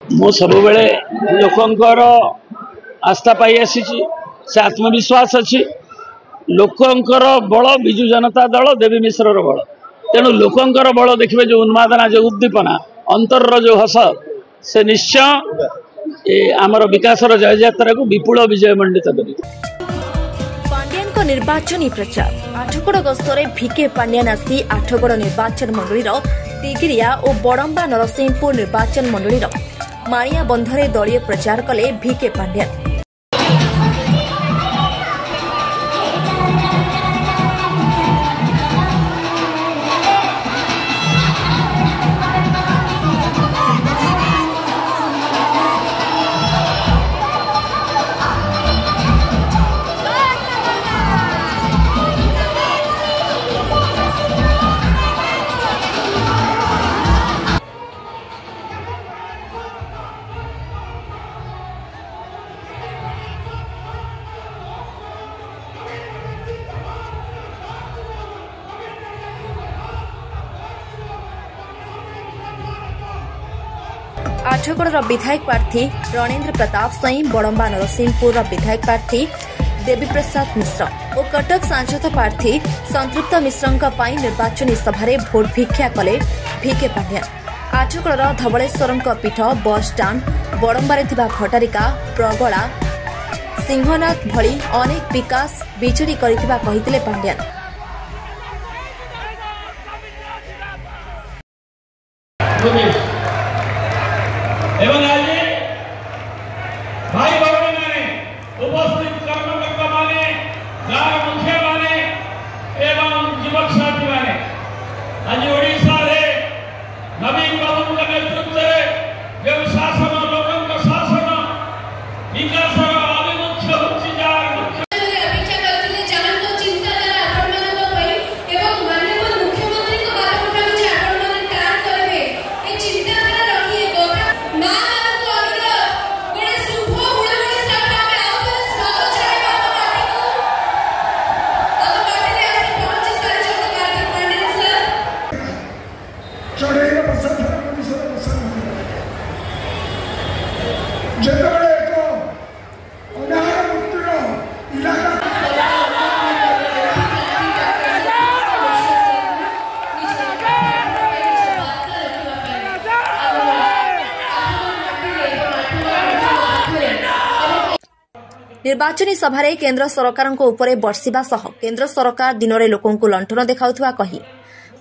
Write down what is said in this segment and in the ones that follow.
मु सब बेले लोकंकर आस्था पाई आसी से आत्मविश्वास अच्छी लोकंकर बल विजु जनता दल देवी मिश्र बल तेणु लोकंकर बल देखिए जो उन्मादना जो उद्दीपना अंतर जो हस से निश्चय आमर विकासर जय यात्रा को विपुल विजय मंडित कर पांड्यान निर्वाचनी प्रचार आठगड़ गस्तरे भिके पांड्यान आसी आठगड़ निर्वाचन मंडलीर तिगिरिया और बड़म्बा नरसिंहपुर निर्वाचन मंडलीर माणिया बंधरे दलीय प्रचार कले भिके पांड्यान। आठगड़ विधायक प्रार्थी रणेन्द्र प्रताप साई बड़म्बा नरसिंहपुर विधायक प्रार्थी देवी प्रसाद मिश्र और कटक सांसद प्रार्थी संतृप्त मिश्र निर्वाचनी सभारे भोट भिक्षा कले भिके पांड्यान। आठगड़ धवलेश्वर पीठ बस स्टाण्ड बड़म्बारे भटारिका प्रगला सिंहनाथ भली अनेक विकास विजेडी करथिबा कहिथिले पांड्यान। एवं आज भाई भौणी माने उपस्थित कर्मकर्ता माने गाँव मुखिया माने एवं युवक साथी माने आज ओडिशा रे नवीन बाबू के नेतृत्व रे जो शासन लोकन का शासन विकास अभिमुख्य होछि जार अपेक्षा करथिले जहां को चिंता द्वारा आपण मन को पई एवं माननीय मुख्यमंत्री को बात उठाबे जे आपण मन कार्य करबे ए चिंता द्वारा रखिए गोठा मां को अनुरोध गोटे शुभ हुड़हुड़ी सभा में आउथरे स्वागत छाइबा पार्टी को अब पार्टी रे आसी पहुंची सारे कार्तिक पांड्यान सर चढ़ेगा पसंद है मुझे पसंद जेतबे को अनार मुक्तिर इलाका निर्वाचनी सभारे केंद्र सरकार उपरे बर्षिबा सह केंद्र सरकार दिन में लोकंकु लंठन देखाउथुवा कही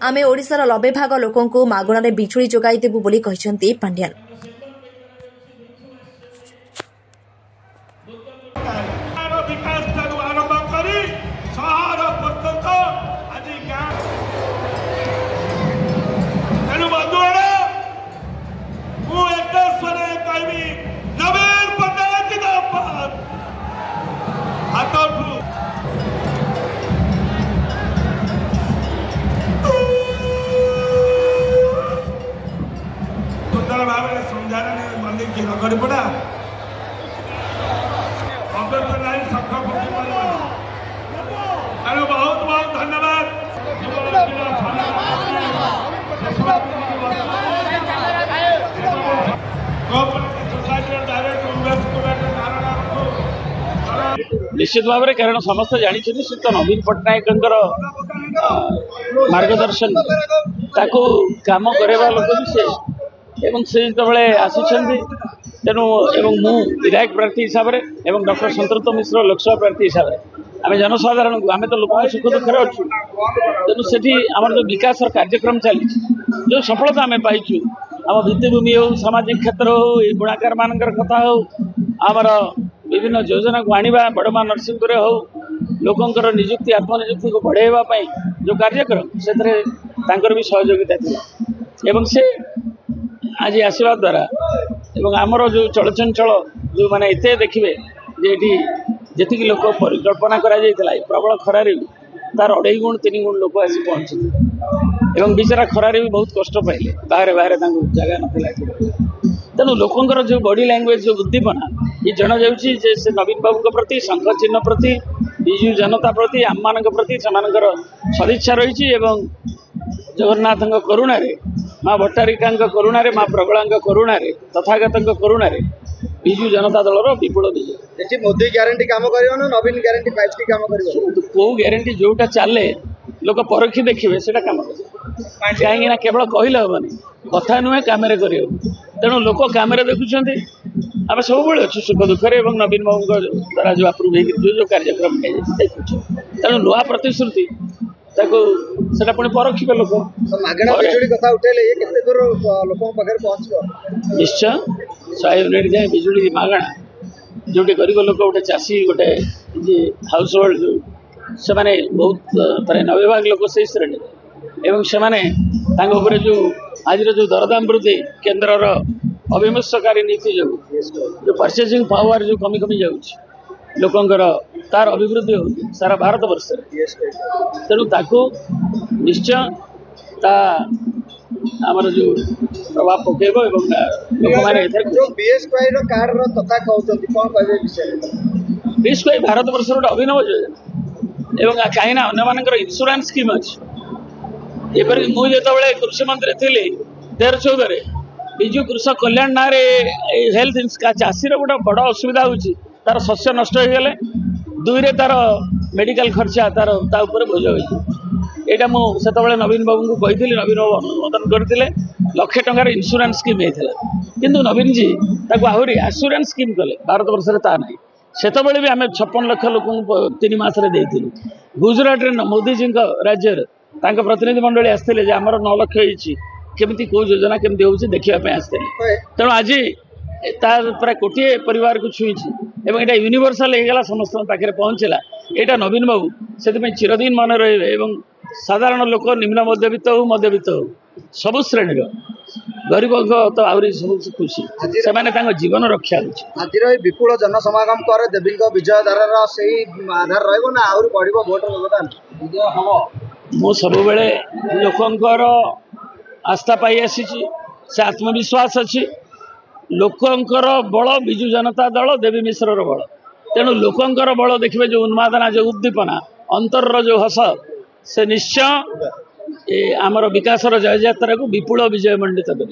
आमे ओडिशार 90 भाग लोकंकु मागणारे बिजुली जोगाई देबु बोली कहिसंती पांड्यान। पड़ा बहुत बहुत धन्यवाद। निश्चित भाव में कारण समस्त जानते से तो नवीन पट्टनायक मार्गदर्शन ताकू काम करवा लोक भी से जो आसी तेणु मु विधायक प्रार्थी हिसाब से डॉक्टर संतृप्त मिश्र लोकसभा प्रार्थी हिसाब से आम जनसाधारण को आम तो लोक सुख दुखे अच्छु तेणु से आम जो विकास कार्यक्रम चली जो सफलता आम पाइचु आम भित्तिभूमि हो सामाजिक क्षेत्र हो बुणाकार मान कथा हो आमर विभिन्न योजना को आने बड़मा नरसिंहपुर हो लोकंर निजुक्ति आत्मनिजुक्ति को बढ़ावा जो कार्यक्रम से भी सहयोगिता थी एवं से आज आसवा द्वारा एवं आमर जो चलचंचल जो माने एते देखिए जी लोक परिकल्पना करा प्रबल खरारे भी तार 2.5 गुण 3 गुण लोक आसी पहुँचे एवं बेचारा खरारे भी बहुत कष्ट पाइले बाहर बाहर जगह नाला तेणु लोकंर जो बॉडी लैंग्वेज जो उद्दीपना ये जना जाउछि जे से नवीन बाबू प्रति संघ चिन्ह प्रति विजु जनता प्रति आम मान प्रति सदिच्छा रही जगन्नाथ करुणा माँ भट्टारिका करुणा माँ प्रबला करुणा तथागत करुणा विजु जनता दल विपुल विजय। मोदी ग्यारंटी काम कर नवीन ग्यारंटी 5T काम कर कौ ग्यारंटी जोटा चले लोक परखी देखिए से कम कहीं केवल कहले हेनी कथा नुहे कम कर तेणु लोक कम देखुं आम सब अच्छे सुख दुखे नवीन बाबू द्वारा जो अप्रूव जो कार्यक्रम देखुचे तेणु नुआ प्रतिश्रुति से पुणी परखिबे लोक कथा उठेले निश्चय 100 यूनिट जाए बिजुली मागणा जो गरीब लोक गोटे चाषी गोटे हाउस होल्ड जो से माने बहुत प्राय 90% लोक से श्रेणी एवं से जो आज जो दरदाम वृद्धि केन्द्र अविमर्शकारी नीति जो परचेजिंग पावर जो कमी कमी जाऊँगी लोकंर तार अभिवृद्धि हो सारा भारत वर्ष तेणु ताकू निश्चय आमर जो प्रभाव पकेब बीएसवाई भारत वर्ष गोटे अभिनव योजना एवं कहीं अन्य मान इन्शुरांस स्कीम अच्छी एपरिक मुझे कृषि मंत्री थी 13-14 विजु कृषक कल्याण ना हेल्थ चाषीर गोटे बड़ असुविधा होची तार शस्य नष्ट हो गले 2 रे तार मेडिकल खर्चा तार बोझ होता मुझे नवीन बाबू को कही नवीन बाबू अनुमोदन करते 1 लाख टंकार इन्शुरांस स्कीम होता किंतु नवीन जी आहरी आश्योरेंस स्कीम कले भारत वर्ष ता ना से भी आम 56 लाख लोक 3 मासरे गुजरात मोदी जी राज्य प्रतिनिधि मंडली आसते आमर 9 लाख केमिति कौ योजना केमती हो देखा आसते तेणु आज तार प्राय कोटे परिवार को छुई एवं यहाँ यूनिवर्साल होगा समस्त पाखे पहुँचला यहाँ नवीन बाबू से चिरदिन मन रे साधारण लोक निम्न मध्यवित्त हो सबु श्रेणी गरीब तो आहरी सब खुशी से जीवन रक्षा आज विपुल जनसमागम पर देवी विजय धारार से आधार रहा बढ़ भोटर योगदान हम मु सब लोकंर आस्था पाई आसी से आत्मविश्वास अच्छी लोकंर बल विजु जनता दल देवी मिश्र बल तेणु लोकंर बल देखिए जो उन्मादना जो उद्दीपना अंतर जो हस से निश्चय आमर विकासर जय यात्रा को विपुल विजय मंडित कर।